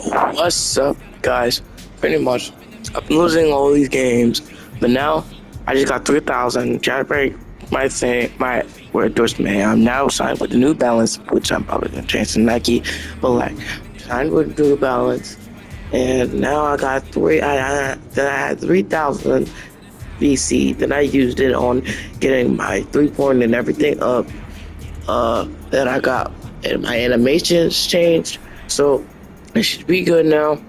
What's up, guys? Pretty much, I've been losing all these games, but now I just got 3,000. Try to break my thing, my word endorsement. I'm now signed with the New Balance, which I'm probably gonna change to Nike, but like signed with New Balance, and now I got three. Then I had 3,000 VC. Then I used it on getting my 3 point and everything up. Then I got and my animations changed, so it should be good now.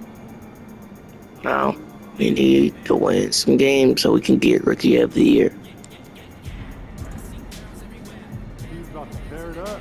Now, we need to win some games so we can get Rookie of the Year. He's about to tear it up.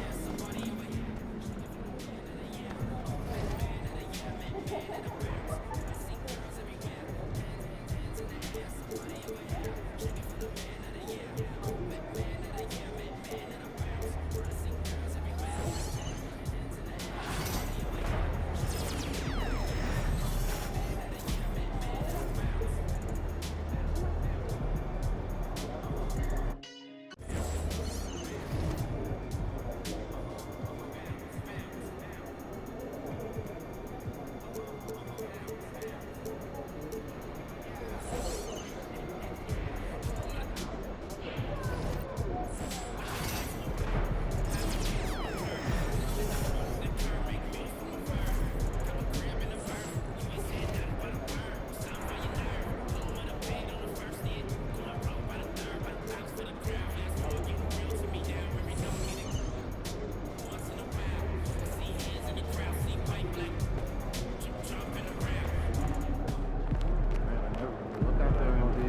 Look out there, MD.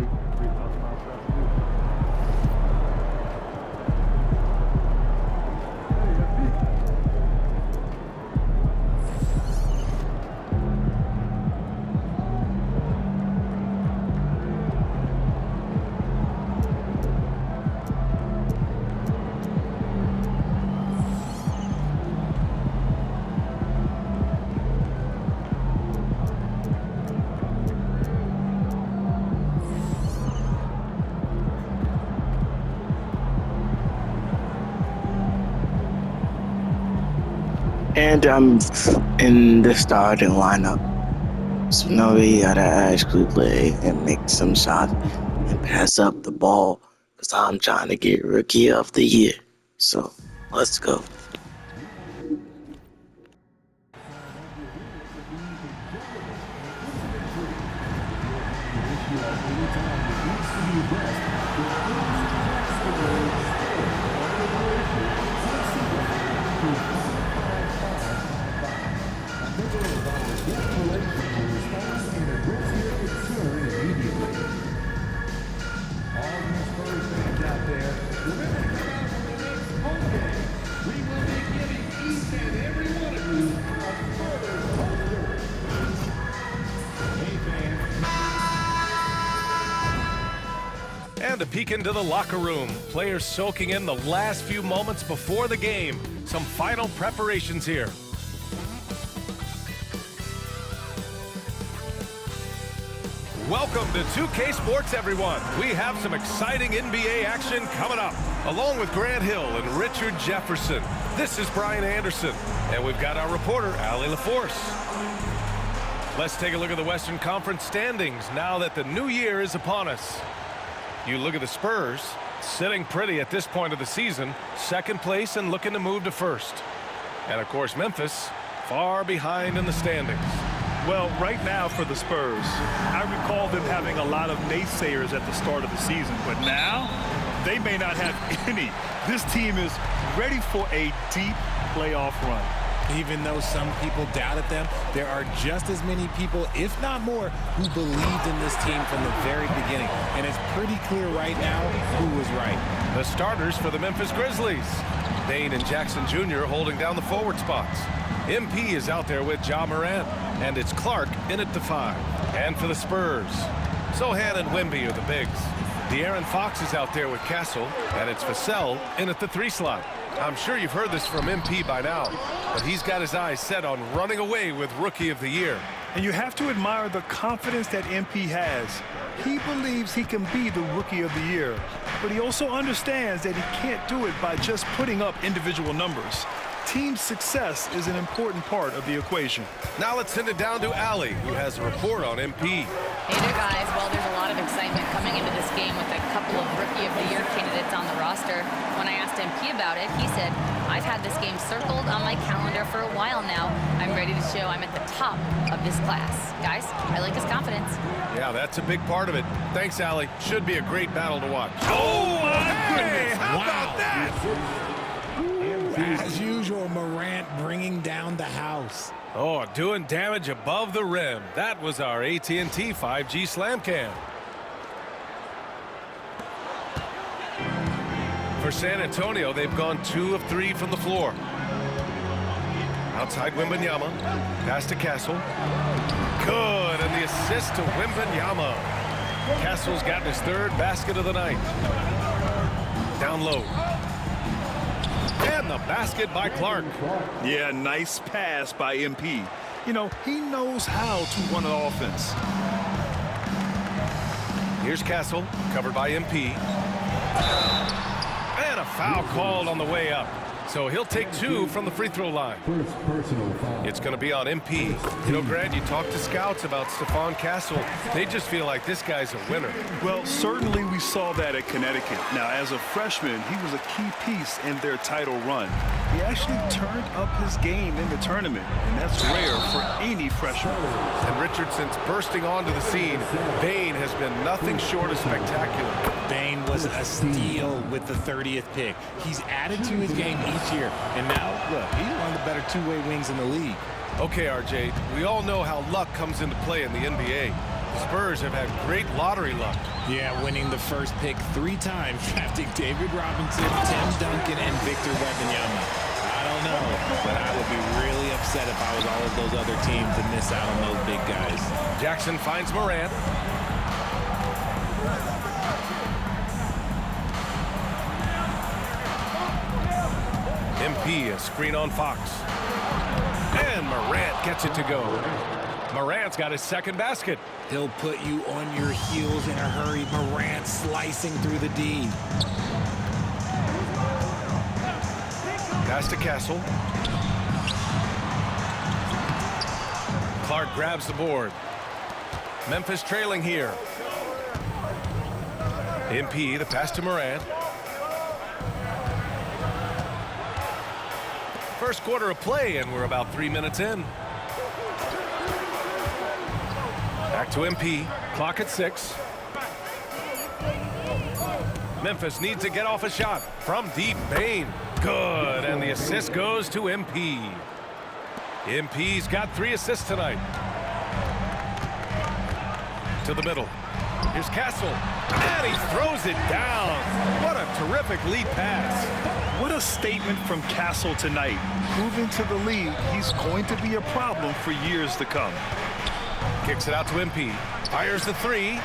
We talked about that too. Hey, MD. And I'm in the starting lineup. So now we gotta actually play and make some shots and pass up the ball because I'm trying to get Rookie of the Year. So let's go. And a peek into the locker room. Players soaking in the last few moments before the game. Some final preparations here. Welcome to 2K Sports, everyone. We have some exciting NBA action coming up, along with Grant Hill and Richard Jefferson. This is Brian Anderson, and we've got our reporter, Allie LaForce. Let's take a look at the Western Conference standings now that the new year is upon us. You look at the Spurs, sitting pretty at this point of the season, second place and looking to move to first. And of course, Memphis, far behind in the standings. Well, right now for the Spurs, I recall them having a lot of naysayers at the start of the season, but now they may not have any. This team is ready for a deep playoff run. Even though some people doubted them, there are just as many people, if not more, who believed in this team from the very beginning. And it's pretty clear right now who was right. The starters for the Memphis Grizzlies. Dane and Jackson Jr. holding down the forward spots. MP is out there with Ja Morant, and it's Clark in at the 5. And for the Spurs, Sohan and Wemby are the bigs. De'Aaron Fox is out there with Castle, and it's Vassell in at the 3 slot. I'm sure you've heard this from MP by now, but he's got his eyes set on running away with Rookie of the Year. And you have to admire the confidence that MP has. He believes he can be the Rookie of the Year, but he also understands that he can't do it by just putting up individual numbers. team success is an important part of the equation. Now let's send it down to Allie, who has a report on MP. Hey there, guys. Well, there's a lot of excitement coming into this game with a couple of Rookie of the Year candidates on the roster. When I asked MP about it, he said, I've had this game circled on my calendar for a while now. I'm ready to show I'm at the top of this class. Guys, I like his confidence. Yeah, that's a big part of it. Thanks, Allie. Should be a great battle to watch. Oh, my goodness. How about that? As usual, Morant bringing down the house. Oh, doing damage above the rim. That was our AT&T 5G Slam Cam. For San Antonio, they've gone 2 of 3 from the floor. Outside Wembanyama. Pass to Castle. Good, and the assist to Wembanyama. Castle's gotten his 3rd basket of the night. Down low. And the basket by Clark. Yeah, nice pass by MP. You know, he knows how to run an offense. Here's Castle, covered by MP. And a foul called on the way up. So he'll take 2 from the free throw line. It's going to be on MP. You know, Grant, you talk to scouts about Stephon Castle. They just feel like this guy's a winner. Well, certainly we saw that at Connecticut. Now, as a freshman, he was a key piece in their title run. He actually turned up his game in the tournament, and that's rare for any freshman. And Richardson's bursting onto the scene. Bane has been nothing short of spectacular. Bane was a steal with the 30th pick. He's added to his game each year, and now, look, he's one of the better two-way wings in the league. Okay, RJ, we all know how luck comes into play in the NBA. The Spurs have had great lottery luck. Yeah, winning the first pick 3 times, drafting David Robinson, Tim Duncan, and Victor Wembanyama. I don't know, but I would be really upset if I was all of those other teams to miss out on those big guys. Jackson finds Morant. MP, a screen on Fox. And Morant gets it to go. Morant's got his 2nd basket. He'll put you on your heels in a hurry. Morant slicing through the D. Pass to Castle. Clark grabs the board. Memphis trailing here. MP, the pass to Morant. First quarter of play, and we're about 3 minutes in. Back to MP. Clock at 6. Memphis needs to get off a shot from deep. Bane. Good, and the assist goes to MP. MP's got 3 assists tonight. To the middle. Here's Castle, and he throws it down. What a terrific lead pass. What a statement from Castle tonight, proving to the league he's going to be a problem for years to come. Kicks it out to MP, fires the 3,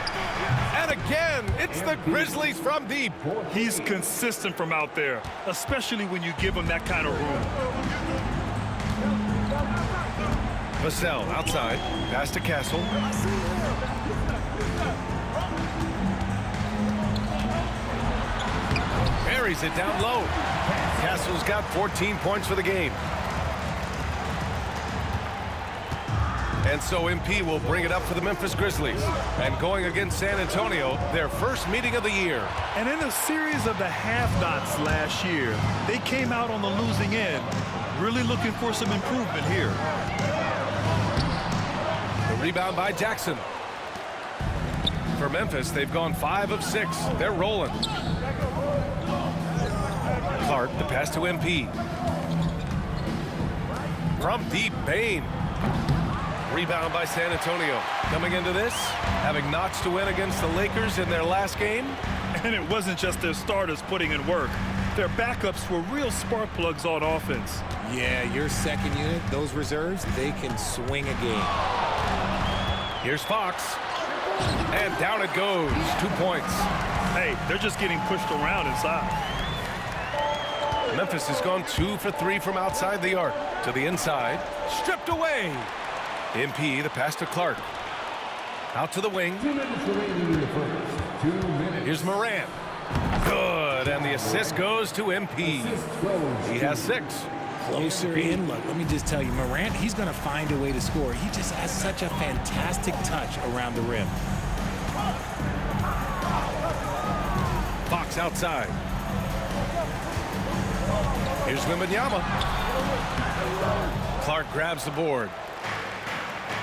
and again, it's the Grizzlies from deep. He's consistent from out there, especially when you give him that kind of room. Vassell outside, pass to Castle. Buries it down low. Castle's got 14 points for the game. And so MP will bring it up for the Memphis Grizzlies. And going against San Antonio, their first meeting of the year. And in a series of the have-nots last year, they came out on the losing end, really looking for some improvement here. The rebound by Jackson. For Memphis, they've gone 5 of 6. They're rolling. Clark, the pass to MP. From deep, Bane. Rebound by San Antonio. Coming into this, having notched to win against the Lakers in their last game. And it wasn't just their starters putting in work. Their backups were real spark plugs on offense. Yeah, your second unit, those reserves, they can swing a game. Here's Fox. And down it goes. 2 points. Hey, they're just getting pushed around inside. Memphis has gone 2 for 3 from outside the arc. To the inside. Stripped away. MP, the pass to Clark. Out to the wing. Here's Morant. Good, and the assist goes to MP. He has 6. closer in. Look, let me just tell you, Morant, he's going to find a way to score. He just has such a fantastic touch around the rim. Fox outside. Here's Wembanyama. Clark grabs the board.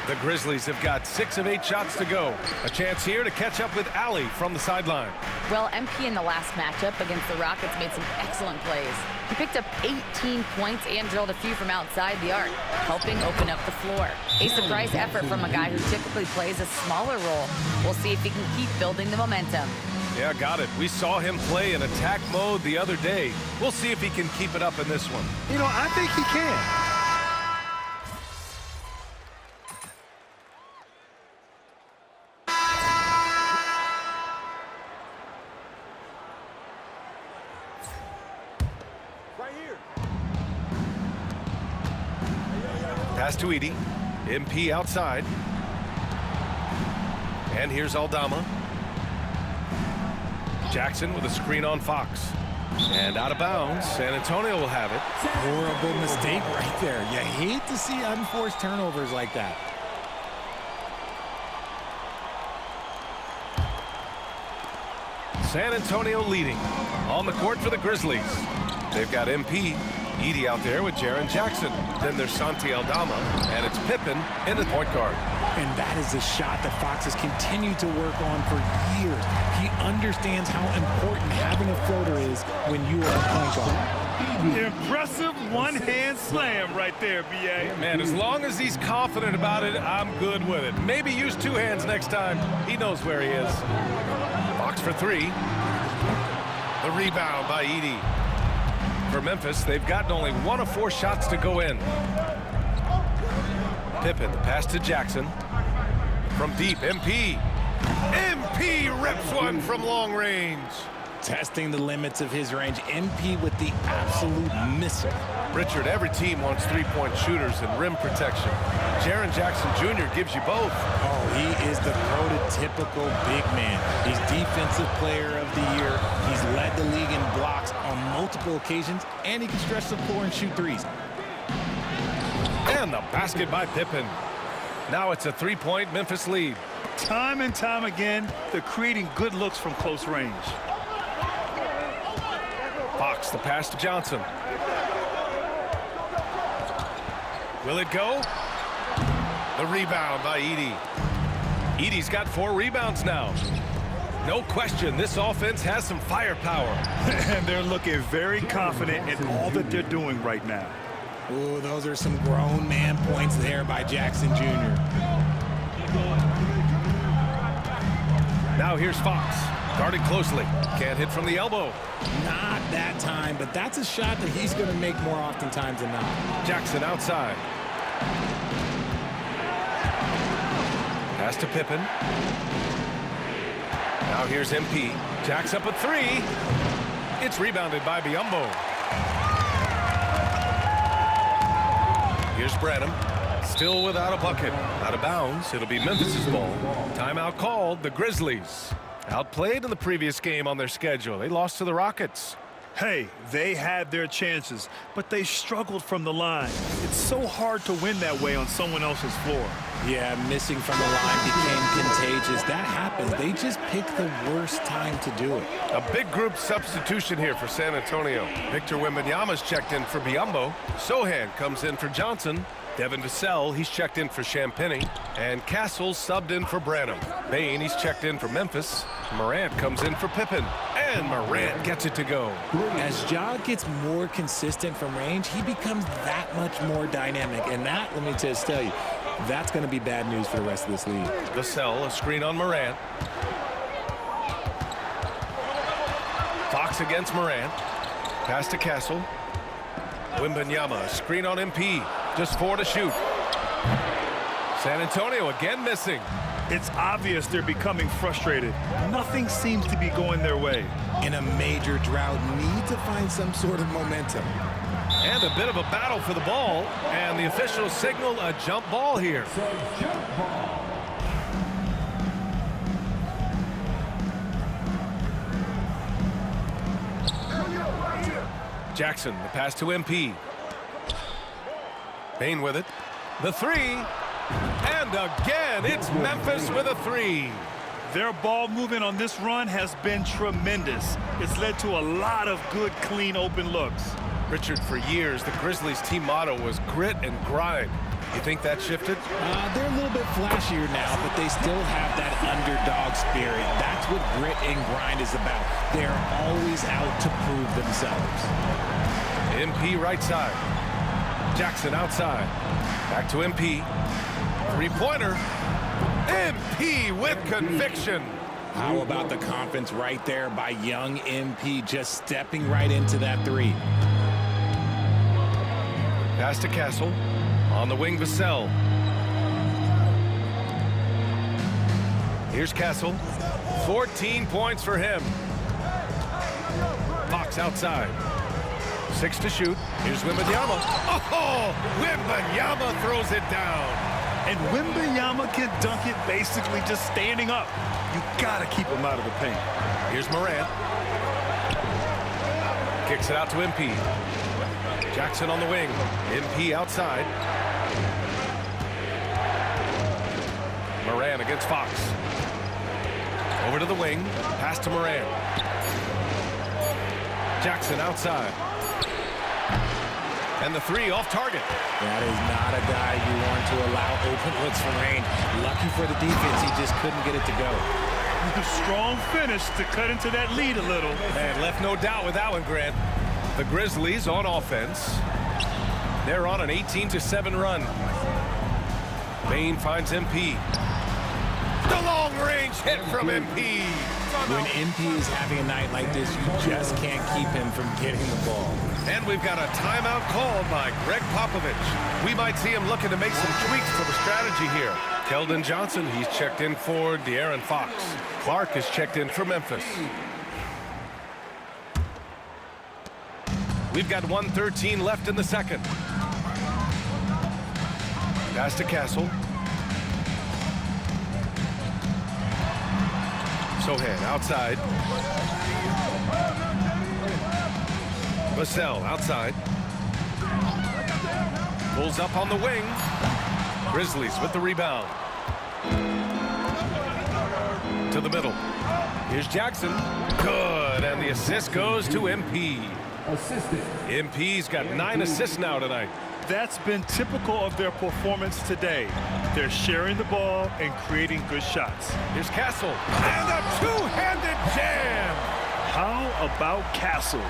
The Grizzlies have got 6 of 8 shots to go. A chance here to catch up with Allie from the sideline. Well, MP in the last matchup against the Rockets made some excellent plays. He picked up 18 points and drilled a few from outside the arc, helping open up the floor. A surprise effort from a guy who typically plays a smaller role. We'll see if he can keep building the momentum. Yeah, got it. We saw him play in attack mode the other day. We'll see if he can keep it up in this one. You know, I think he can. Pass to Edie. MP outside. And here's Aldama. Jackson with a screen on Fox. And out of bounds. San Antonio will have it. Horrible mistake right there. You hate to see unforced turnovers like that. San Antonio leading. On the court for the Grizzlies. They've got MP. Edie out there with Jaren Jackson. Then there's Santi Aldama, and it's Pippen in the point guard. And that is a shot that Fox has continued to work on for years. He understands how important having a floater is when you are a point guard. Impressive one-hand slam right there, B.A. Man, as long as he's confident about it, I'm good with it. Maybe use 2 hands next time. He knows where he is. Fox for 3. The rebound by Edie. For Memphis, they've gotten only 1 of 4 shots to go in. Pippen, the pass to Jackson. From deep, MP. MP rips one from long range. Testing the limits of his range. MP with the absolute missile. Richard, every team wants 3-point shooters and rim protection. Jaren Jackson Jr. gives you both. Oh, he is the prototypical big man. He's Defensive Player of the Year. He's led the league in blocks on multiple occasions, and he can stretch the floor and shoot threes. And the basket by Pippen. Now it's a 3-point Memphis lead. Time and time again, they're creating good looks from close range. Fox, the pass to Johnson. Will it go? The rebound by Edie. Edie's got 4 rebounds now. No question, this offense has some firepower. And they're looking very confident in all that they're doing right now. Ooh, those are some grown man points there by Jackson Jr. Now here's Fox. Guarded closely. Can't hit from the elbow. Not that time, but that's a shot that he's going to make more oftentimes than not. Jackson outside. Pass to Pippen. Now here's MP. Jacks up a 3. It's rebounded by Biyombo. Here's Branham. Still without a bucket. Out of bounds. It'll be Memphis's ball. Timeout called. The Grizzlies outplayed in the previous game on their schedule. They lost to the Rockets. Hey, they had their chances, but they struggled from the line. It's so hard to win that way on someone else's floor. Yeah, missing from the line became contagious. That happens. They just picked the worst time to do it. A big group substitution here for San Antonio. Victor Wembanyama's checked in for Biyombo. Sohan comes in for Johnson. Devin Vassell, he's checked in for Champagny. And Castle's subbed in for Branham. Bain, he's checked in for Memphis. Morant comes in for Pippen. And Morant gets it to go. As Ja gets more consistent from range, he becomes that much more dynamic. And that, let me just tell you, that's going to be bad news for the rest of this league. Vassell, a screen on Morant. Fox against Morant. Pass to Castle. Wembanyama, a screen on MP. Just 4 to shoot. San Antonio again missing. It's obvious they're becoming frustrated. Nothing seems to be going their way. In a major drought, need to find some sort of momentum. And a bit of a battle for the ball. And the officials signal a jump ball here. Jackson, the pass to MP. Bane with it. The three. And again, it's Memphis with a three. Their ball movement on this run has been tremendous. It's led to a lot of good, clean, open looks. Richard, for years, the Grizzlies' team motto was grit and grind. You think that shifted? They're a little bit flashier now, but they still have that underdog spirit. That's what grit and grind is about. They're always out to prove themselves. MP right side. Jackson outside. Back to MP. Three-pointer. MP with conviction. How about the confidence right there by young MP, just stepping right into that three. Pass to Castle. On the wing, Vassell. Here's Castle. 14 points for him. Fox outside. 6 to shoot. Here's Wembanyama. Oh! Wembanyama throws it down. And Wembanyama can dunk it basically just standing up. You got to keep him out of the paint. Here's Morant. Kicks it out to MP. Jackson on the wing. MP outside. Morant against Fox. Over to the wing. Pass to Morant. Jackson outside. And the three off target. That is not a guy you want to allow open looks from Rain. Lucky for the defense, he just couldn't get it to go. Strong finish to cut into that lead a little. And left no doubt with that one, Grant. The Grizzlies on offense. They're on an 18-7 run. Bane finds MP. The long-range hit from MP. When MP is having a night like this, you just can't keep him from getting the ball. And we've got a timeout called by Greg Popovich. We might see him looking to make some tweaks to the strategy here. Keldon Johnson, he's checked in for De'Aaron Fox. Clark is checked in for Memphis. We've got 1:13 left in the second. Pass to Castle. Sohan outside. Vassell outside. Pulls up on the wing. Grizzlies with the rebound. To the middle. Here's Jackson. Good, and the assist goes to MP. MP's got 9 assists now tonight. That's been typical of their performance today. They're sharing the ball and creating good shots. Here's Castle. And a two-handed jam. How about Castle?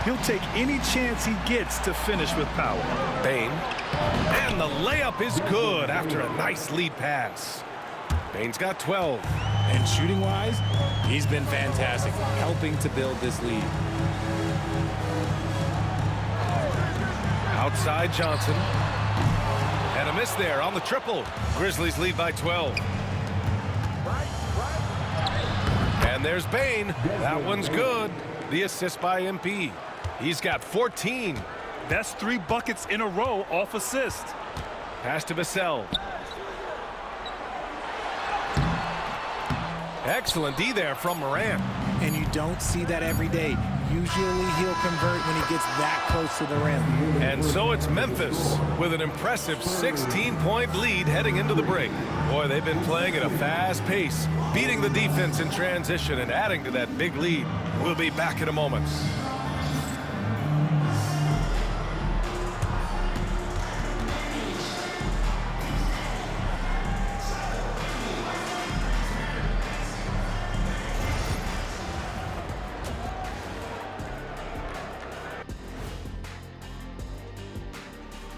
He'll take any chance he gets to finish with power. Bane. And the layup is good after a nice lead pass. Bane's got 12. And shooting-wise, he's been fantastic, helping to build this lead. Outside Johnson. And a miss there on the triple. Grizzlies lead by 12. And there's Bane. That one's good. The assist by MP. He's got 14. That's 3 buckets in a row off assist. Pass to Vassell. Excellent D there from Morant. And you don't see that every day. Usually he'll convert when he gets that close to the rim. And so it's Memphis with an impressive 16-point lead heading into the break. Boy, they've been playing at a fast pace, beating the defense in transition and adding to that big lead. We'll be back in a moment.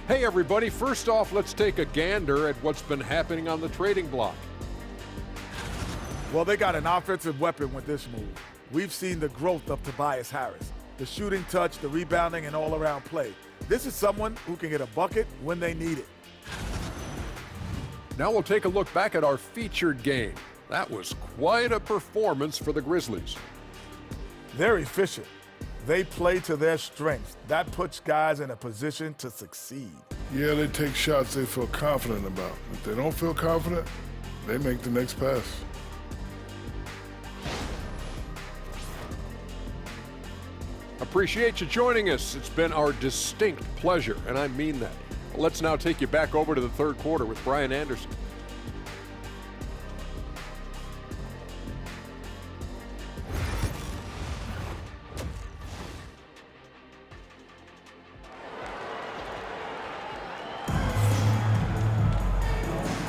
Hey everybody, first off, let's take a gander at what's been happening on the trading block. Well, they got an offensive weapon with this move. We've seen the growth of Tobias Harris, the shooting touch, the rebounding, and all-around play. This is someone who can get a bucket when they need it. Now we'll take a look back at our featured game. That was quite a performance for the Grizzlies. They're efficient. They play to their strengths. That puts guys in a position to succeed. Yeah, they take shots they feel confident about. If they don't feel confident, they make the next pass. Appreciate you joining us. It's been our distinct pleasure, and I mean that. Let's now take you back over to the third quarter with Brian Anderson.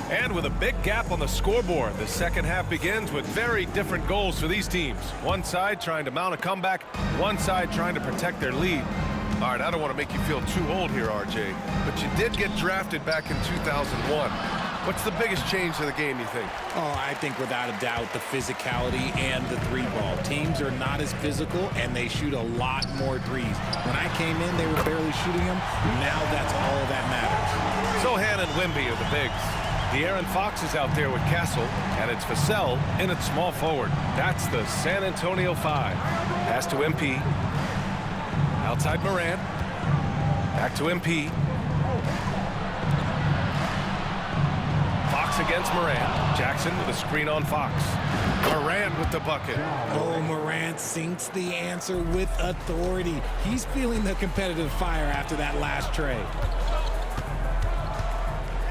And with a big gap on the scoreboard, the second half begins with very different goals for these teams. One side trying to mount a comeback, one side trying to protect their lead. All right, I don't want to make you feel too old here, RJ, but you did get drafted back in 2001. What's the biggest change to the game, you think? Oh, I think without a doubt the physicality and the three ball. Teams are not as physical, and they shoot a lot more threes. When I came in, they were barely shooting them. Now that's all that matters. Sohan and Wimby are the bigs. De'Aaron Fox is out there with Castle, and it's Vassell in at small forward. That's the San Antonio 5. Pass to MP. Outside Moran. Back to MP. Fox against Moran. Jackson with a screen on Fox. Moran with the bucket. Oh, Morant sinks the answer with authority. He's feeling the competitive fire after that last trade.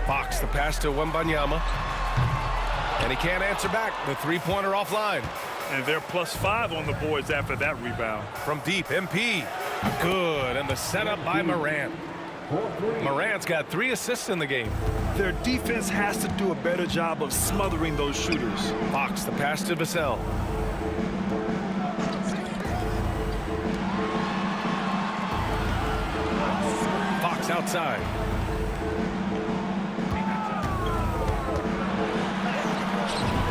Fox, the pass to Wembanyama. And he can't answer back. The three-pointer offline. And they're +5 on the boards after that rebound. From deep, MP. Good, and the setup by Morant. Morant's got 3 assists in the game. Their defense has to do a better job of smothering those shooters. Fox, the pass to Vassell. Fox outside.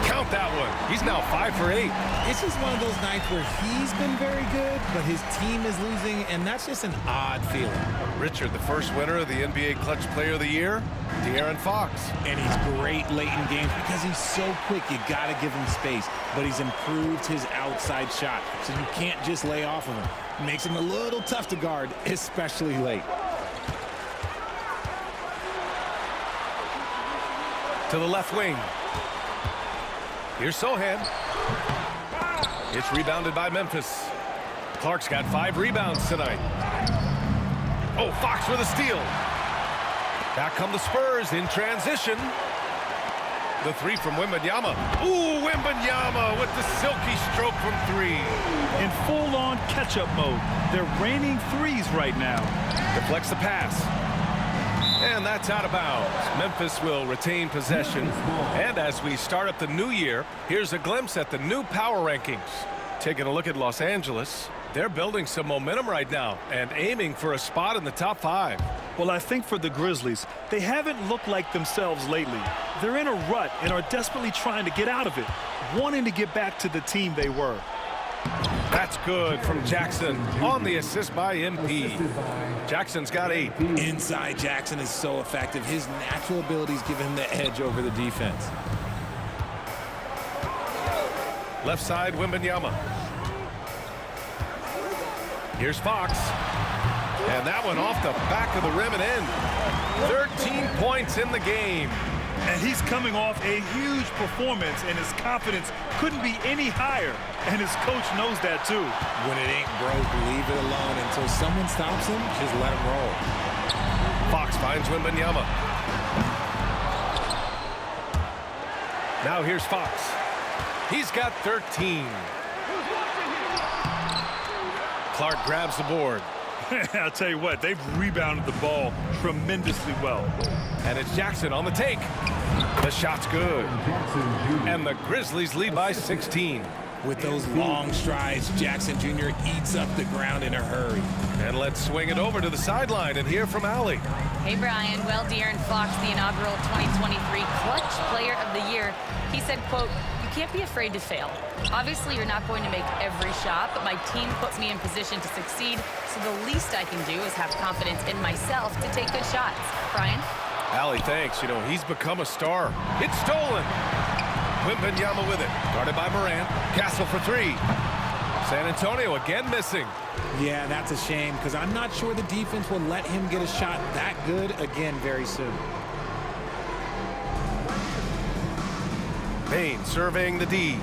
Count that one. He's now 5 for 8. It's just one of those nights where he's been very good, but his team is losing, and that's just an odd feeling. Richard, the first winner of the NBA Clutch Player of the Year, De'Aaron Fox. And he's great late in games because he's so quick. You got to give him space, but he's improved his outside shot, so you can't just lay off of him. It makes him a little tough to guard, especially late. To the left wing. Here's Sohan. It's rebounded by Memphis. Clark's got 5 rebounds tonight. Oh, Fox with a steal. Back come the Spurs in transition. The 3 from Wembanyama. Ooh, Wembanyama with the silky stroke from 3. In full-on catch-up mode. They're raining threes right now. Deflects the pass. And that's out of bounds. Memphis will retain possession. And as we start up the new year, here's a glimpse at the new power rankings. Taking a look at Los Angeles, they're building some momentum right now and aiming for a spot in the top 5. Well, I think for the Grizzlies, they haven't looked like themselves lately. They're in a rut and are desperately trying to get out of it, wanting to get back to the team they were. That's good from Jackson on the assist by MP. Jackson's got 8. Inside Jackson is so effective. His natural abilities give him the edge over the defense. Left side, Wembanyama. Here's Fox. And that one off the back of the rim and in. 13 points in the game. And he's coming off a huge performance, and his confidence couldn't be any higher. And his coach knows that, too. When it ain't broke, leave it alone. Until someone stops him, just let him roll. Fox finds Wembanyama. Now here's Fox. He's got 13. Clark grabs the board. I'll tell you what, they've rebounded the ball tremendously well. And it's Jackson on the take. The shot's good. And the Grizzlies lead by 16. With those long strides, Jackson Jr. eats up the ground in a hurry. And let's swing it over to the sideline and hear from Allie. Hey, Brian. Well, De'Aaron Fox, the inaugural 2023 Clutch Player of the Year, he said, quote, "You can't be afraid to fail. Obviously, you're not going to make every shot, but my team puts me in position to succeed, so the least I can do is have confidence in myself to take good shots." Brian? Allie, thanks. You know, he's become a star. It's stolen. Wembanyama with it. Guarded by Moran. Castle for 3. San Antonio again missing. Yeah, that's a shame, because I'm not sure the defense will let him get a shot that good again very soon. Bain surveying the D.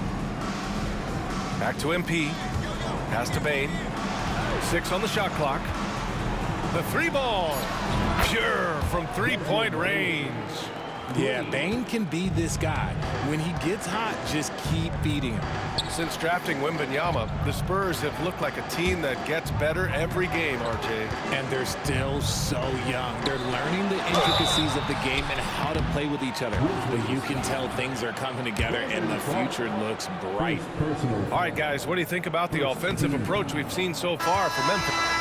Back to MP. Pass to Bain. 6 on the shot clock. The three ball. Pure from three-point range. Yeah, Bane can be this guy. When he gets hot, just keep feeding him. Since drafting Wembanyama, the Spurs have looked like a team that gets better every game, RJ. And they're still so young. They're learning the intricacies of the game and how to play with each other. But you can tell things are coming together, and the future looks bright. All right, guys, what do you think about the offensive approach we've seen so far from Memphis?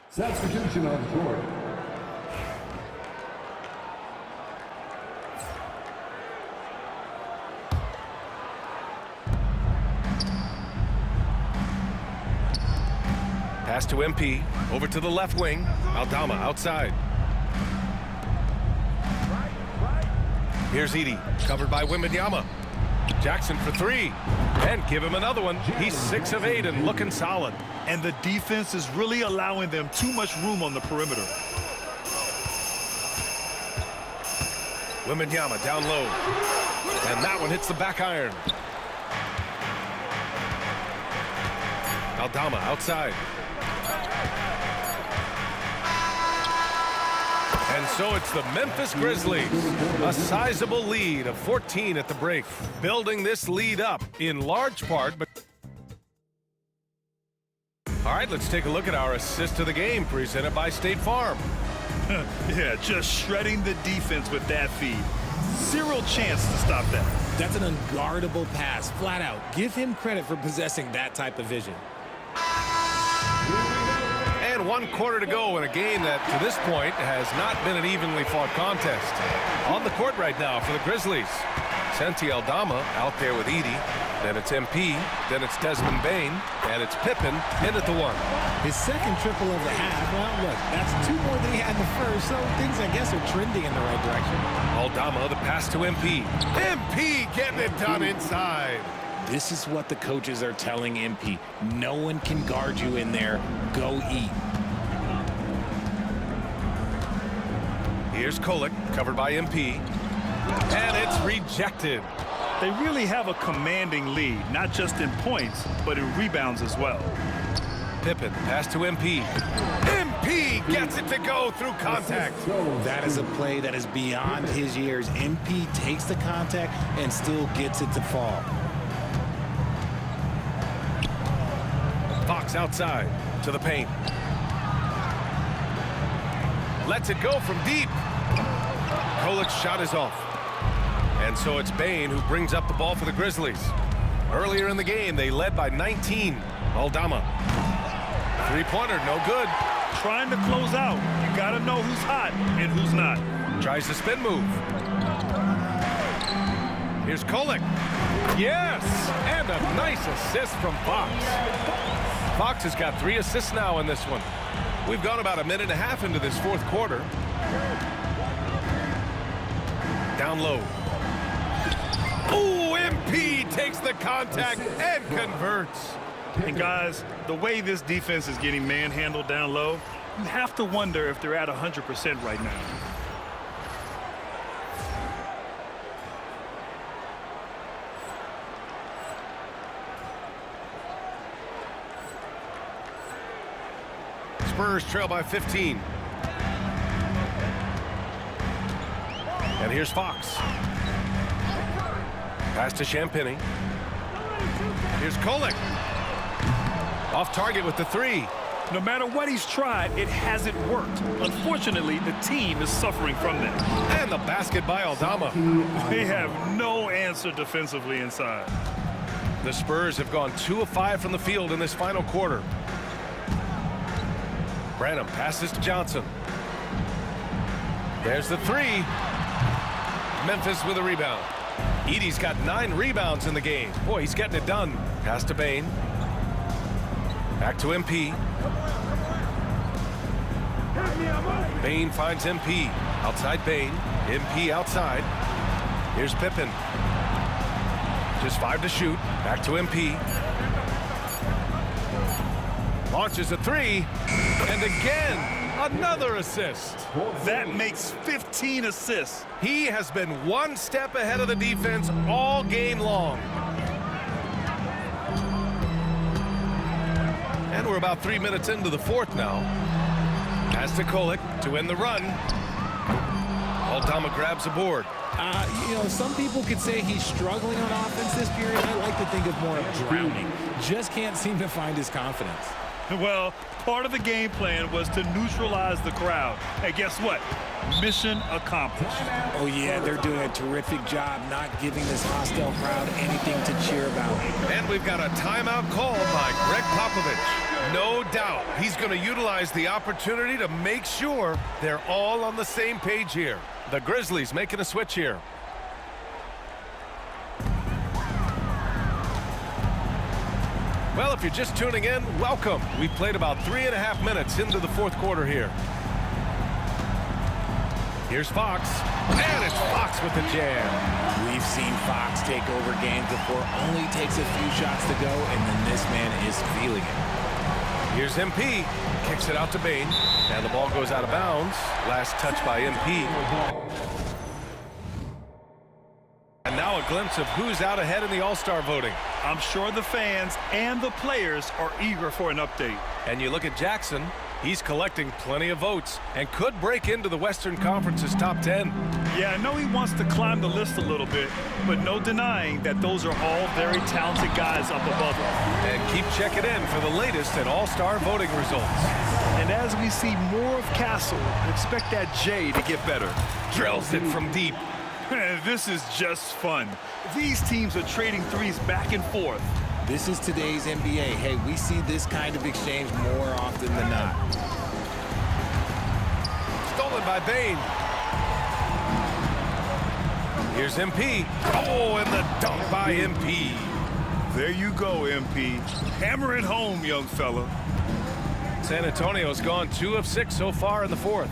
Substitution on the court. Pass to MP, over to the left wing. Aldama outside. Here's Edey, covered by Wembanyama. Jackson for three, and give him another one. He's 6 of 8 and looking solid. And the defense is really allowing them too much room on the perimeter. Wembanyama down low, and that one hits the back iron. Aldama outside. And so it's the Memphis Grizzlies, a sizable lead of 14 at the break, building this lead up in large part. But all right, let's take a look at our assist of the game presented by State Farm. Yeah, just shredding the defense with that feed. Zero chance to stop that. That's an unguardable pass, flat out. Give him credit for possessing that type of vision. And 1 quarter to go in a game that, to this point, has not been an evenly fought contest. On the court right now for the Grizzlies. Santi Aldama out there with Edey. Then it's MP. Then it's Desmond Bane. And it's Pippen in at the 1. His second triple of the half. Well, look, that's 2 more than he had in the first, so things, I guess, are trending in the right direction. Aldama, the pass to MP. MP getting it done inside. This is what the coaches are telling MP. No one can guard you in there. Go eat. Here's Kolek, covered by MP. And it's rejected. They really have a commanding lead, not just in points, but in rebounds as well. Pippen, pass to MP. MP gets it to go through contact. That is a play that is beyond his years. MP takes the contact and still gets it to fall. Fox outside to the paint. Lets it go from deep. Kolek's shot is off. And so it's Bane who brings up the ball for the Grizzlies. Earlier in the game, they led by 19. Aldama. Three-pointer, no good. Trying to close out. You got to know who's hot and who's not. Tries the spin move. Here's Kolek. Yes! And a nice assist from Fox. Fox has got 3 assists now in this one. We've gone about a minute and a half into this 4th quarter. Down low. Ooh, MP takes the contact and converts. And guys, the way this defense is getting manhandled down low, you have to wonder if they're at 100% right now. Spurs trail by 15. And here's Fox. Pass to Champagny. Here's Kolek. Off target with the 3. No matter what he's tried, it hasn't worked. Unfortunately, the team is suffering from that. And the basket by Aldama. They have no answer defensively inside. The Spurs have gone 2 of 5 from the field in this final quarter. Branham passes to Johnson. There's the 3. Memphis with a rebound. Edey's got 9 rebounds in the game. Boy, he's getting it done. Pass to Bane. Back to MP. Bane finds MP. Outside Bane. MP outside. Here's Pippen. Just 5 to shoot. Back to MP. Launches a 3. And again, another assist. That makes 15 assists. He has been 1 step ahead of the defense all game long. And we're about 3 minutes into the fourth now. Pass to Kolek to end the run. Aldama grabs a board. You know, some people could say he's struggling on offense this period. I like to think of more of drowning. Just can't seem to find his confidence. Well, part of the game plan was to neutralize the crowd. And guess what? Mission accomplished. Oh, yeah, they're doing a terrific job not giving this hostile crowd anything to cheer about. And we've got a timeout called by Greg Popovich. No doubt he's going to utilize the opportunity to make sure they're all on the same page here. The Grizzlies making a switch here. Well, if you're just tuning in, welcome. We've played about 3.5 minutes into the fourth quarter here. Here's Fox, and it's Fox with the jam. We've seen Fox take over games before, only takes a few shots to go, and then this man is feeling it. Here's MP, kicks it out to Bane, and the ball goes out of bounds. Last touch by MP. And now a glimpse of who's out ahead in the All-Star voting. I'm sure the fans and the players are eager for an update. And you look at Jackson, he's collecting plenty of votes and could break into the Western Conference's top 10. Yeah, I know he wants to climb the list a little bit, but no denying that those are all very talented guys up above him. And keep checking in for the latest in All-Star voting results. And as we see more of Castle, expect that J to get better. Drills it from deep. This is just fun. These teams are trading threes back and forth. This is today's NBA. Hey, we see this kind of exchange more often than not. Stolen by Bane. Here's MP. Oh, and the dunk by MP. There you go, MP. Hammer it home, young fella. San Antonio's gone 2 of 6 so far in the fourth.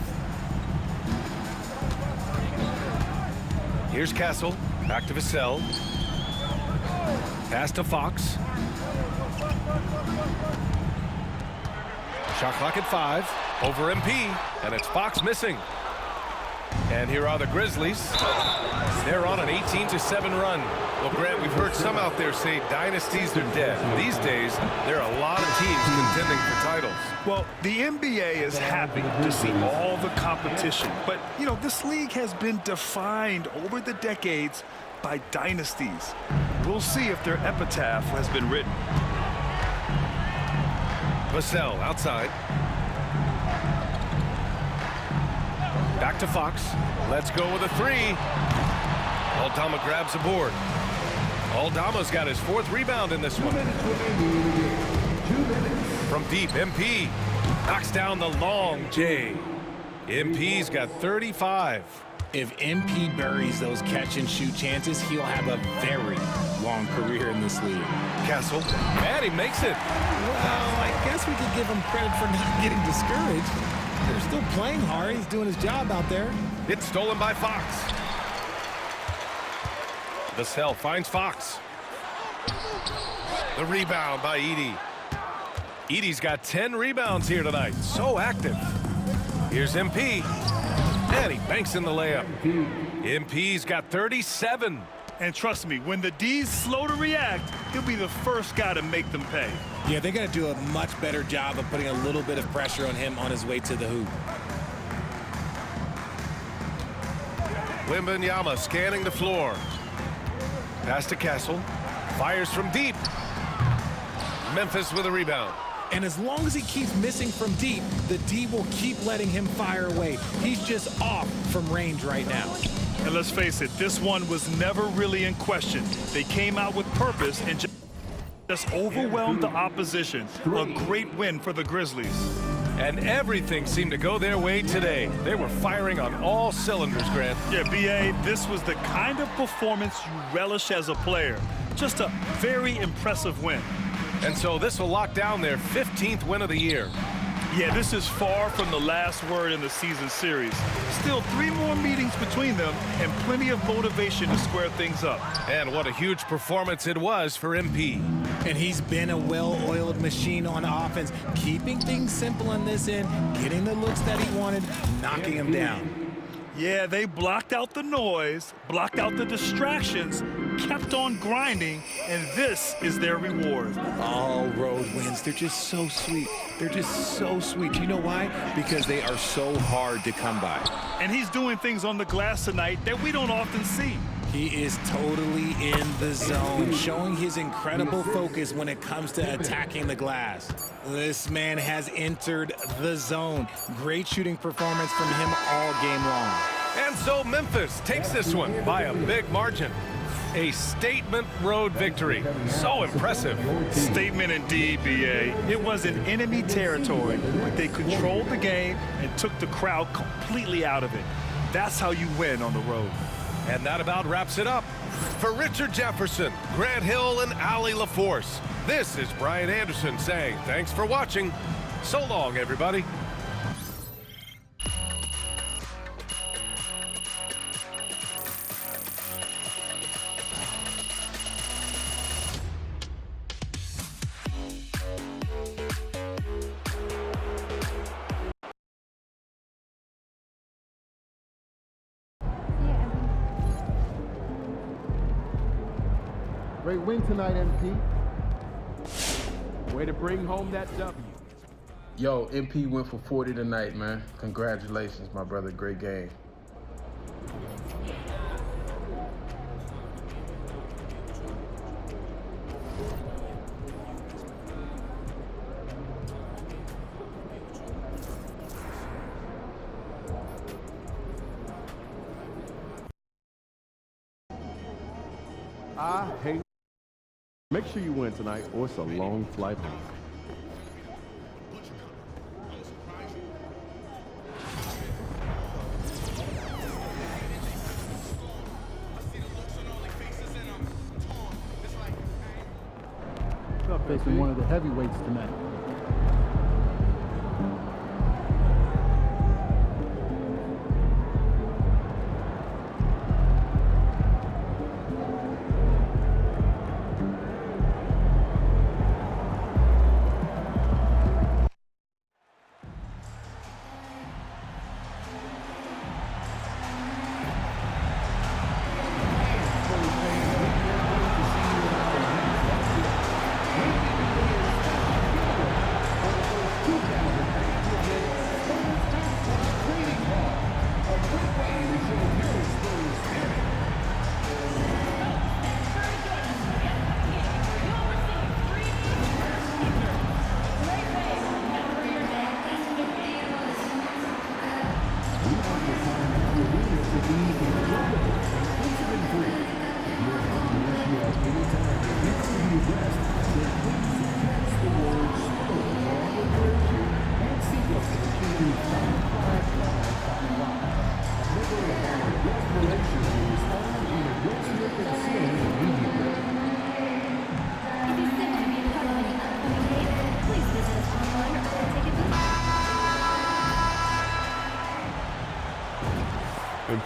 Here's Castle, back to Vassell. Pass to Fox. Shot clock at 5. Over MP, and it's Fox missing. And here are the Grizzlies. They're on an 18-7 run. Well, Grant, we've heard some out there say dynasties are dead. These days, there are a lot of teams contending for titles. Well, the NBA is happy to see all the competition. But, you know, this league has been defined over the decades by dynasties. We'll see if their epitaph has been written. Vassell outside. Back to Fox. Let's go with a 3. Aldama grabs the board. Aldama's got his 4th rebound in this one. From deep, MP knocks down the long J. MP's got 35. If MP buries those catch-and-shoot chances, he'll have a very long career in this league. Castle, and he makes it. Well, I guess we could give him credit for not getting discouraged. They're still playing hard. He's doing his job out there. It's stolen by Fox. Vassell finds Fox. The rebound by Edey. Edey's got 10 rebounds here tonight. So active. Here's MP. And he banks in the layup. MP's got 37. And trust me, when the D's slow to react, he'll be the first guy to make them pay. Yeah, they got to do a much better job of putting a little bit of pressure on him on his way to the hoop. Wembanyama scanning the floor. Pass to Castle. Fires from deep. Memphis with a rebound. And as long as he keeps missing from deep, the D will keep letting him fire away. He's just off from range right now. And let's face it, this one was never really in question. They came out with purpose and just overwhelmed the opposition. A great win for the Grizzlies. And everything seemed to go their way today. They were firing on all cylinders, Grant. Yeah, B.A., this was the kind of performance you relish as a player. Just a very impressive win. And so this will lock down their 15th win of the year. Yeah, this is far from the last word in the season series. Still 3 more meetings between them and plenty of motivation to square things up. And what a huge performance it was for MP. And he's been a well-oiled machine on offense, keeping things simple on this end, getting the looks that he wanted, knocking him down. Yeah, they blocked out the noise, blocked out the distractions, kept on grinding, and this is their reward. All road wins, they're just so sweet. They're just so sweet. You know why? Because they are so hard to come by. And he's doing things on the glass tonight that we don't often see. He is totally in the zone, showing his incredible focus when it comes to attacking the glass. This man has entered the zone. Great shooting performance from him all game long. And so Memphis takes this one by a big margin. A statement road victory. So impressive. Statement indeed, B.A. It was in enemy territory, but they controlled the game and took the crowd completely out of it. That's how you win on the road. And that about wraps it up. For Richard Jefferson, Grant Hill, and Allie LaForce, this is Brian Anderson saying thanks for watching. So long, everybody. Great win tonight, MP. Way to bring home that W. Yo, MP went for 40 tonight, man. Congratulations, my brother. Great game. I hate. Make sure you win tonight, or it's a long flight home. Facing one of the heavyweights tonight.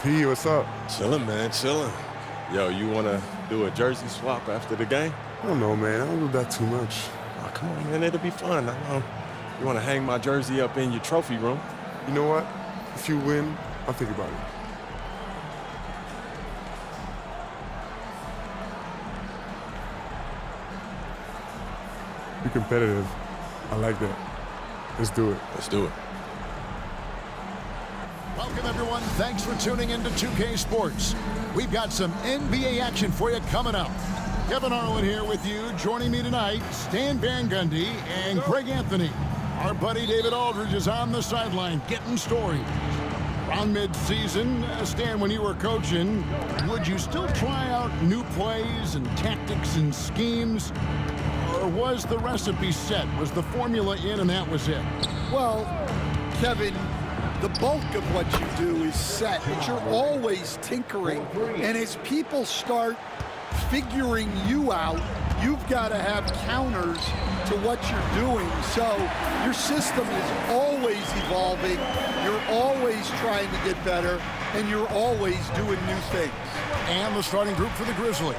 P, what's up? Chilling, man, chilling. Yo, you want to do a jersey swap after the game? I don't know, man. I don't do that too much. Oh, come on, man. It'll be fun. I know. You want to hang my jersey up in your trophy room? You know what? If you win, I'll think about it. Be competitive. I like that. Let's do it. Let's do it. Welcome, everyone. Thanks for tuning in to 2K Sports. We've got some NBA action for you coming up. Kevin Harlan here with you. Joining me tonight, Stan Van Gundy and Greg Anthony. Our buddy David Aldridge is on the sideline getting stories. Around mid-season, Stan, when you were coaching, would you still try out new plays and tactics and schemes? Or was the recipe set? Was the formula in and that was it? Well, Kevin, the bulk of what you do is set, but you're always tinkering. And as people start figuring you out, you've got to have counters to what you're doing. So your system is always evolving. You're always trying to get better, and you're always doing new things. And the starting group for the Grizzlies.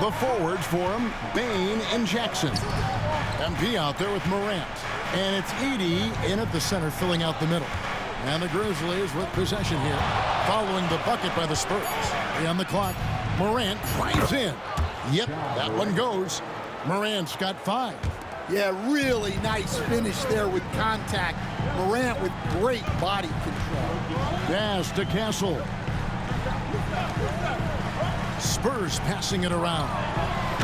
The forwards for them, Bane and Jackson. MP out there with Morant. And it's Edey in at the center, filling out the middle. And the Grizzlies with possession here, following the bucket by the Spurs. 3 on the clock. Morant drives in. Yep, that one goes. Morant's got 5. Yeah, really nice finish there with contact. Morant with great body control. Pass to Castle. Spurs passing it around.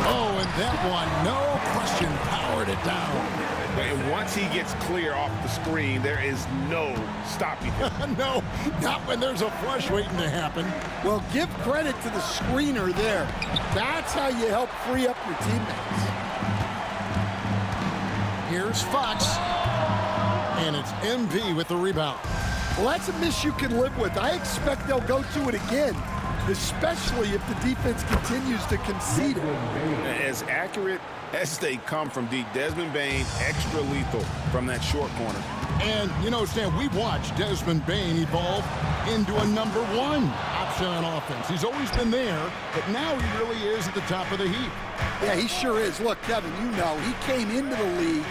Oh, and that one, no question, powered it down. And once he gets clear off the screen, there is no stopping him. No, not when there's a flush waiting to happen. Well, give credit to the screener there. That's how you help free up your teammates. Here's Fox. And it's MP with the rebound. Well, that's a miss you can live with. I expect they'll go to it again, especially if the defense continues to concede it. As accurate as they come from deep, Desmond Bane extra lethal from that short corner. And, you know, Stan, we watched Desmond Bane evolve into a number 1 option on offense. He's always been there, but now he really is at the top of the heap. Yeah, he sure is. Look, Kevin, you know, he came into the league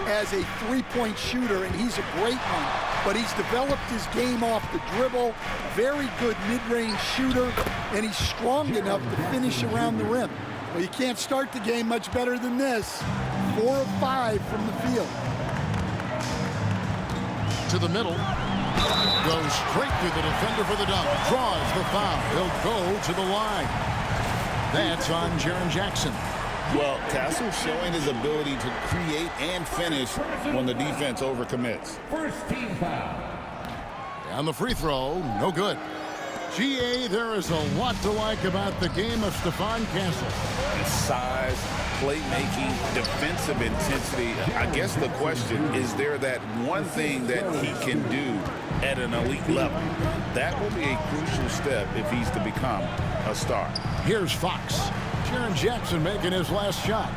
as a three-point shooter, and he's a great one. But he's developed his game off the dribble, very good mid-range shooter, and he's strong enough to finish around the rim. Well, you can't start the game much better than this. 4 of 5 from the field. To the middle. Goes straight through the defender for the dunk. Draws the foul. He'll go to the line. That's on Jaren Jackson. Well, Castle showing his ability to create and finish when the defense overcommits. First team foul. On the free throw, no good. GA, there is a lot to like about the game of Stephon Castle. Size, playmaking, defensive intensity. I guess the question is there that one thing that he can do at an elite level. That will be a crucial step if he's to become a star. Here's Fox. Jaren Jackson making his last shot.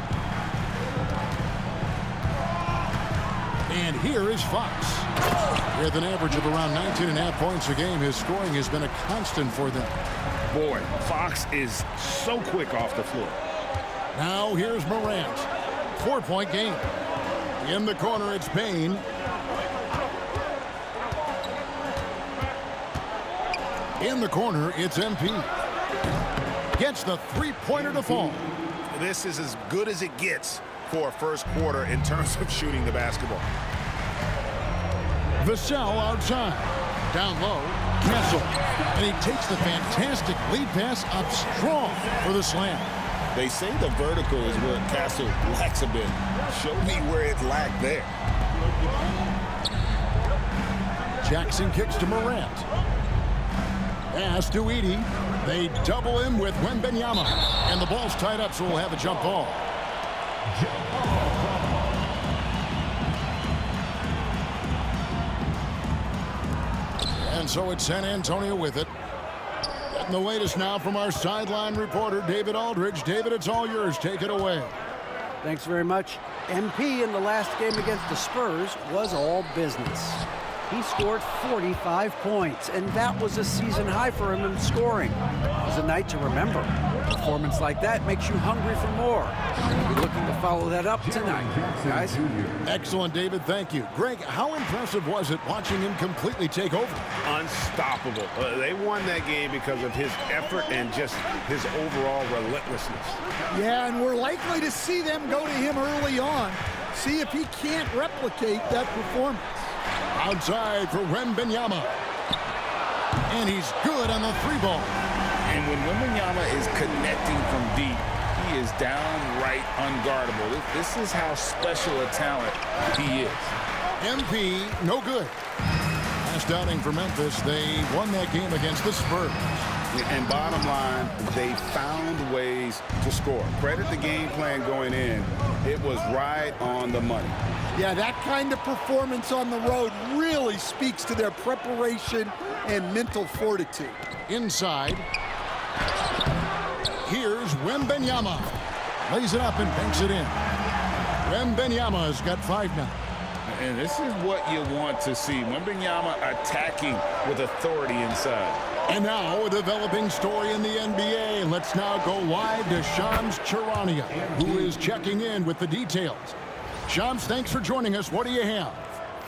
And here is Fox. With an average of around 19.5 points a game, his scoring has been a constant for them. Boy, Fox is so quick off the floor. Now here's Morant. 4-point game. In the corner, it's Bane. In the corner, it's MP. Gets the three-pointer to fall. This is as good as it gets for a first quarter in terms of shooting the basketball. Vassell outside. Down low, Castle. And he takes the fantastic lead pass up strong for the slam. They say the vertical is where Castle lacks a bit. Show me where it lacked there. Jackson kicks to Morant. Pass to Edey. They double him with Wembanyama. And the ball's tied up, so we'll have a jump ball. And so it's San Antonio with it. Getting the latest now from our sideline reporter, David Aldridge. David, it's all yours. Take it away. Thanks very much. MP in the last game against the Spurs was all business. He scored 45 points, and that was a season high for him in scoring. It was a night to remember. A performance like that makes you hungry for more. We'll be looking to follow that up tonight, guys. Excellent, David. Thank you. Greg, how impressive was it watching him completely take over? Unstoppable. They won that game because of his effort and just his overall relentlessness. Yeah, and we're likely to see them go to him early on. See if he can't replicate that performance. Outside for Wembanyama. And he's good on the three ball. And when Wembanyama is connecting from deep, he is downright unguardable. This is how special a talent he is. MP, no good. Last outing for Memphis, they won that game against the Spurs. And bottom line, they found ways to score. Credit the game plan going in. It was right on the money. Yeah, that kind of performance on the road really speaks to their preparation and mental fortitude. Inside. Here's Wembanyama. Lays it up and banks it in. Wembanyama's got 5 now. And this is what you want to see. Wembanyama attacking with authority inside. And now a developing story in the NBA. Let's now go live to Shams Charania, who is checking in with the details. Shams, thanks for joining us. What do you have?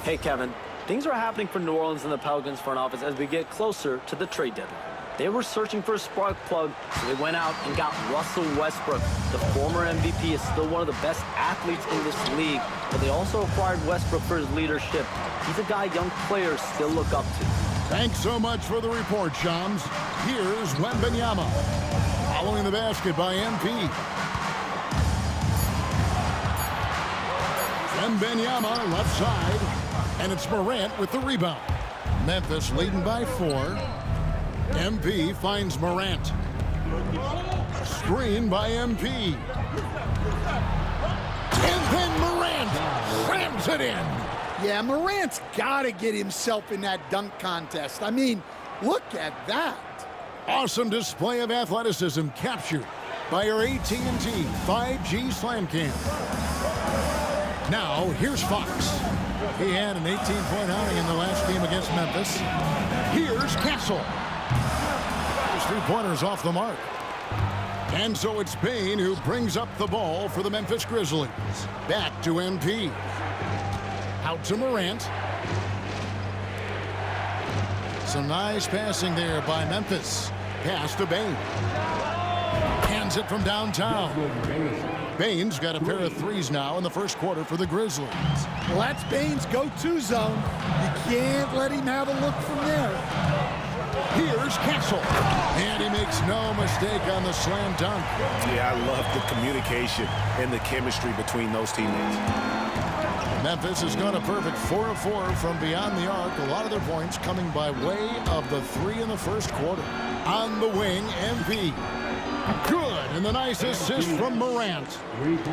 Hey, Kevin. Things are happening for New Orleans and the Pelicans front office as we get closer to the trade deadline. They were searching for a spark plug, so they went out and got Russell Westbrook. The former MVP is still one of the best athletes in this league, but they also acquired Westbrook for his leadership. He's a guy young players still look up to. Thanks so much for the report, Shams. Here's Wembanyama. Following the basket by MP. Wembanyama left side, and it's Morant with the rebound. Memphis leading by 4. MP finds Morant. Screen by MP. And then Morant slams it in. Yeah, Morant's got to get himself in that dunk contest. I mean, look at that. Awesome display of athleticism captured by our AT&T 5G Slam Cam. Now, here's Fox. He had an 18-point outing in the last game against Memphis. Here's Castle. His three-pointer's off the mark. And so it's Payne who brings up the ball for the Memphis Grizzlies. Back to MP. Out to Morant. Some nice passing there by Memphis. Pass to Bane. Hands it from downtown. Bane's got a pair of threes now in the first quarter for the Grizzlies. Well, that's Bane's go-to zone. You can't let him have a look from there. Here's Castle. And he makes no mistake on the slam dunk. Yeah, I love the communication and the chemistry between those teammates. Memphis has gone a perfect 4 of 4 from beyond the arc. A lot of their points coming by way of the 3 in the first quarter. On the wing, MP. Good, and the nice assist from Morant.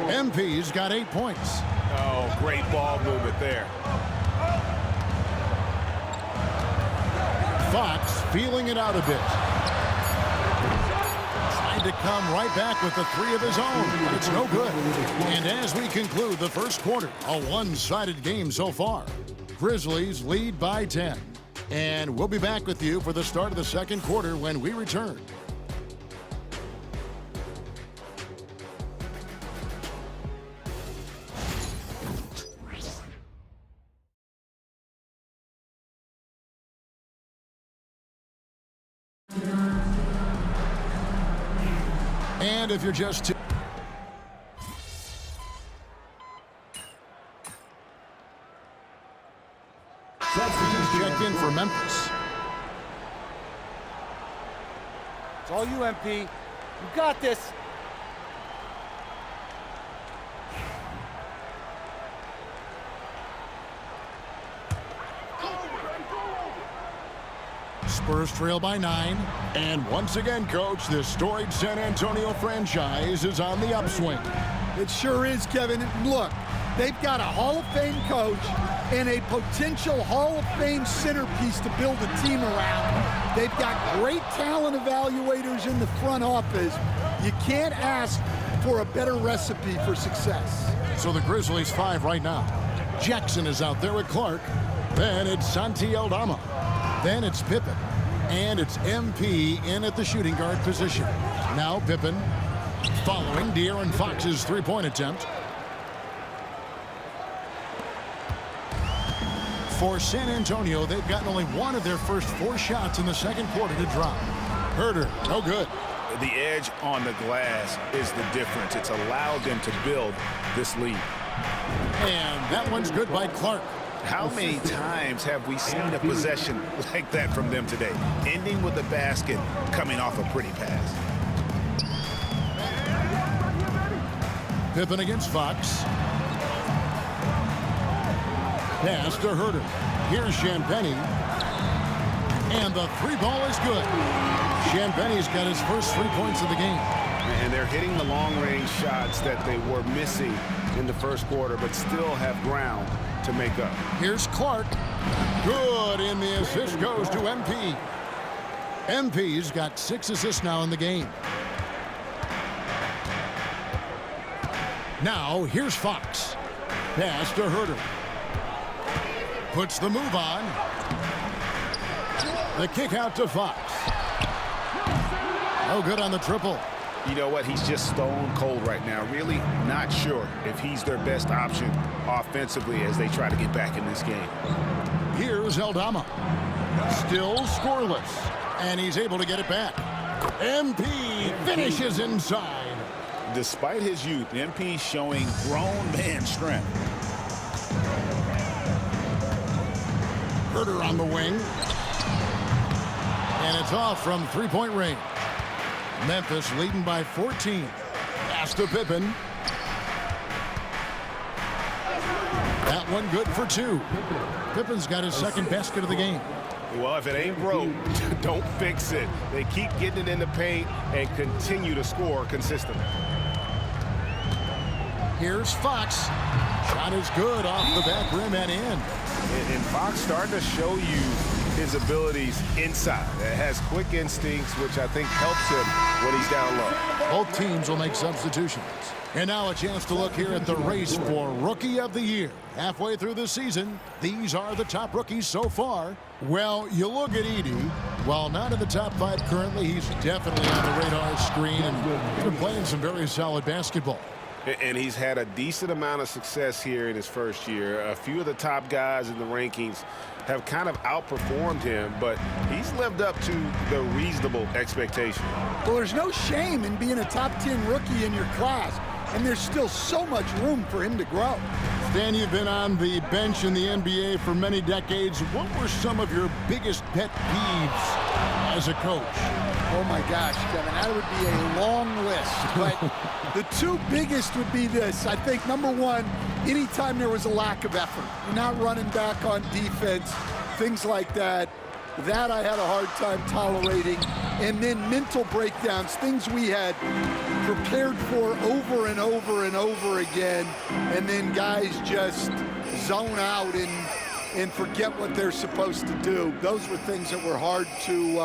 MP's got 8 points. Oh, great ball movement there. Fox feeling it out a bit. Trying to come right back with the 3 of his own, but it's no good. And as we conclude the first quarter, a one-sided game so far. Grizzlies lead by 10. And we'll be back with you for the start of the second quarter when we return. And if you're just checked in for Memphis. It's all you, MP. You got this. Spurs trail by 9. And once again, Coach, this storied San Antonio franchise is on the upswing. It sure is, Kevin. Look, they've got a Hall of Fame coach and a potential Hall of Fame centerpiece to build a team around. They've got great talent evaluators in the front office. You can't ask for a better recipe for success. So the Grizzlies 5 right now. Jackson is out there with Clark. Then it's Santi Aldama. Then it's Pippen. And it's MP in at the shooting guard position. Now Pippen following De'Aaron Fox's three-point attempt. For San Antonio, they've gotten only one of their first 4 shots in the second quarter to drop. Herder, no good. The edge on the glass is the difference. It's allowed them to build this lead. And that one's good by Clark. How many times have we seen a possession like that from them today? Ending with a basket, coming off a pretty pass. Pippen against Fox. Pass to Herder. Here's Champagnie. And the 3 ball is good. Champagnie's got his first 3 points of the game. And they're hitting the long-range shots that they were missing in the first quarter, but still have ground to make up. Here's Clark. Good, and the assist goes to MP. MP's got 6 assists now in the game. Now, here's Fox. Pass to Herder. Puts the move on. The kick out to Fox. No good on the triple. You know what? He's just stone cold right now. Really not sure if he's their best option offensively as they try to get back in this game. Here's Aldama. Still scoreless. And he's able to get it back. MP finishes inside. Despite his youth, MP showing grown man strength. Herter on the wing. And it's off from three-point range. Memphis leading by 14. Pass to Pippen. That one good for two. Pippen's got his second basket of the game. Well, if it ain't broke, don't fix it. They keep getting it in the paint and continue to score consistently. Here's Fox. Shot is good off the back rim and in. And Fox starting to show you his abilities inside. It has quick instincts, which I think helps him when he's down low. Both teams will make substitutions. And now a chance to look here at the race for Rookie of the Year. Halfway through the season, these are the top rookies so far. Well, you look at Edey. While not in the top 5 currently, he's definitely on the radar screen and he's been playing some very solid basketball. And he's had a decent amount of success here in his first year. A few of the top guys in the rankings have kind of outperformed him, but he's lived up to the reasonable expectation. Well, there's no shame in being a top 10 rookie in your class, and there's still so much room for him to grow. Stan, you've been on the bench in the NBA for many decades. What were some of your biggest pet peeves as a coach? Oh my gosh, Kevin, that would be a long list. But the two biggest would be this. I think number one, anytime there was a lack of effort, you're not running back on defense, things like that. That I had a hard time tolerating. And then mental breakdowns, things we had prepared for over and over and over again. And then guys just zone out and forget what they're supposed to do. Those were things that were hard to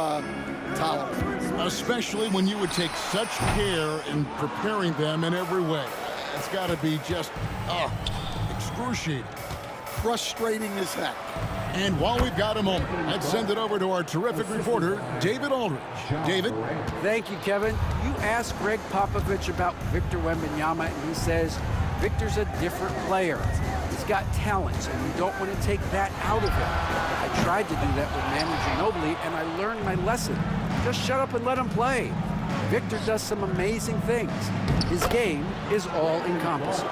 tolerate. Especially when you would take such care in preparing them in every way. It's got to be just excruciating. Frustrating as heck. And while we've got a moment, let's send it over to our terrific reporter, David Aldridge. David? Thank you, Kevin. You asked Greg Popovich about Victor Wembanyama, and he says Victor's a different player. He's got talent, and you don't want to take that out of him. I tried to do that with Manu Ginobili, and I learned my lesson. Just shut up and let him play. Victor does some amazing things. His game is all-encompassing.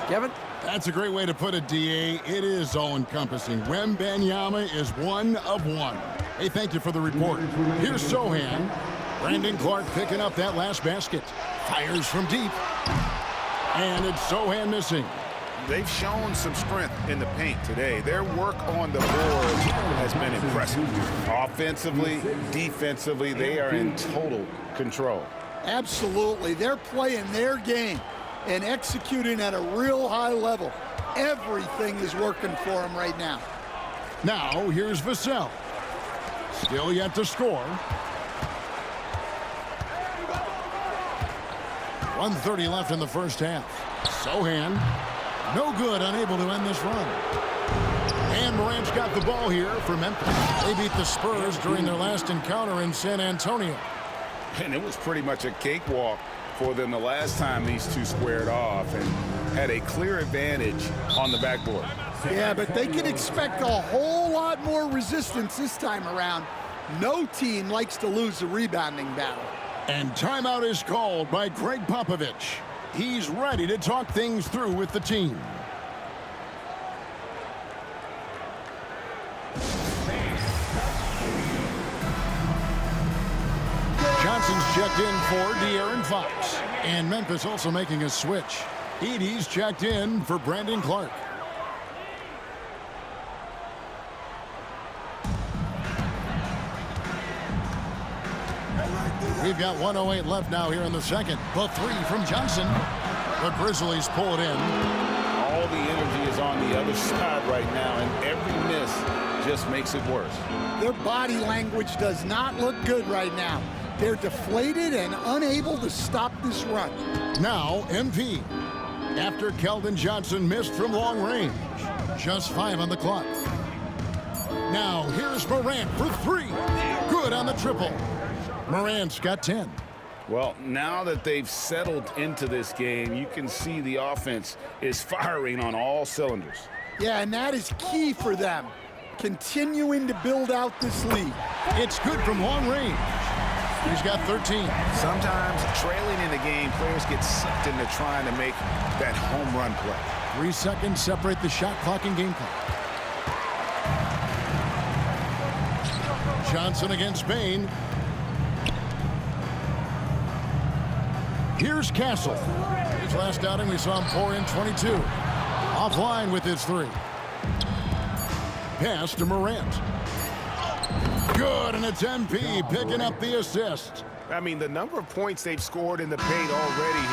Kevin? That's a great way to put it, D.A. It is all-encompassing. Wembanyama is one of one. Hey, thank you for the report. Here's Sohan. Brandon Clark picking up that last basket. Fires from deep. And it's Sohan missing. They've shown some strength in the paint today. Their work on the board has been impressive. Offensively, defensively, they are in total control. Absolutely. They're playing their game and executing at a real high level. Everything is working for them right now. Now, here's Vassell. Still yet to score. 1:30 left in the first half. Sohan, no good, unable to end this run. And Morant's got the ball here for Memphis. They beat the Spurs during their last encounter in San Antonio. And it was pretty much a cakewalk for them the last time these two squared off and had a clear advantage on the backboard. Yeah, but they can expect a whole lot more resistance this time around. No team likes to lose a rebounding battle. And timeout is called by Greg Popovich. He's ready to talk things through with the team. Johnson's checked in for De'Aaron Fox. And Memphis also making a switch. Edey's checked in for Brandon Clark. We've got 1:08 left now here in the second. The three from Johnson. The Grizzlies pull it in. All the energy is on the other side right now, and every miss just makes it worse. Their body language does not look good right now. They're deflated and unable to stop this run. Now, MP. After Keldon Johnson missed from long range. Just 5 on the clock. Now, here's Morant for 3. Good on the triple. Morant's got 10. Well, now that they've settled into this game, you can see the offense is firing on all cylinders. Yeah, and that is key for them. continuing to build out this lead. It's good from long range. He's got 13. Sometimes trailing in the game, players get sucked into trying to make that home run play. 3 seconds separate the shot clock and game clock. Johnson against Bain. Here's Castle. His last outing, we saw him pour in 22. Offline with his 3. Pass to Morant. Good, and it's MP picking up the assist. I mean, the number of points they've scored in the paint already.